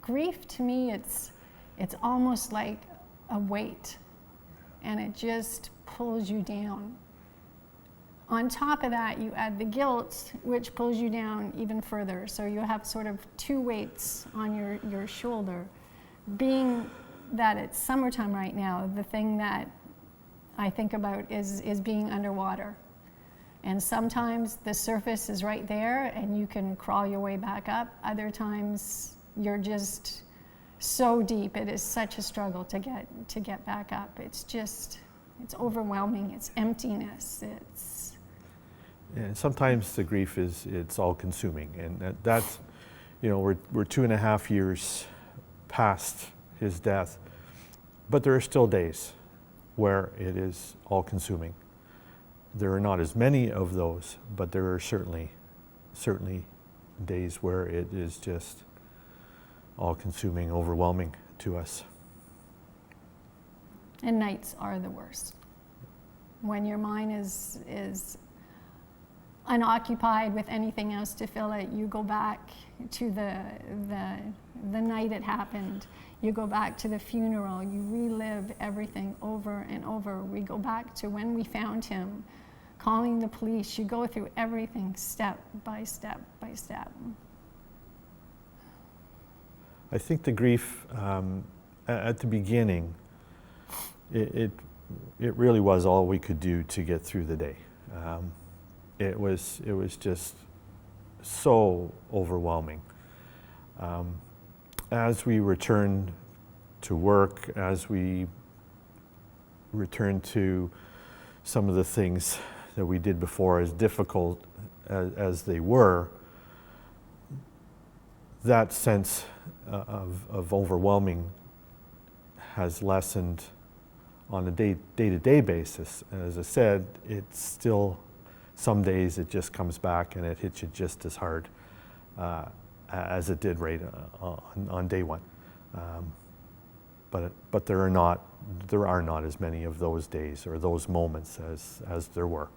grief to me, it's almost like a weight, and it just pulls you down. On top of that, you add the guilt, which pulls you down even further. So you have sort of two weights on your shoulder. Being that it's summertime right now, the thing that I think about is being underwater. And sometimes the surface is right there and you can crawl your way back up. Other times you're just so deep. It is such a struggle to get back up. It's overwhelming. It's emptiness. And sometimes the grief it's all consuming, and that's, you know, we're 2.5 years past his death, but there are still days where it is all consuming. There are not as many of those, but there are certainly days where it is just all consuming, overwhelming to us. And nights are the worst. When your mind is unoccupied with anything else to fill it, you go back to the night it happened. You go back to the funeral. You relive everything over and over. We go back to when we found him, calling the police. You go through everything step by step by step. I think the grief at the beginning, it really was all we could do to get through the day. It was just so overwhelming. As we returned to work, as we returned to some of the things that we did before, as difficult as they were, that sense of overwhelming has lessened on a day-to-day basis. As I said, it's still, some days it just comes back and it hits you just as hard as it did right on day one. But there are not as many of those days or those moments as there were.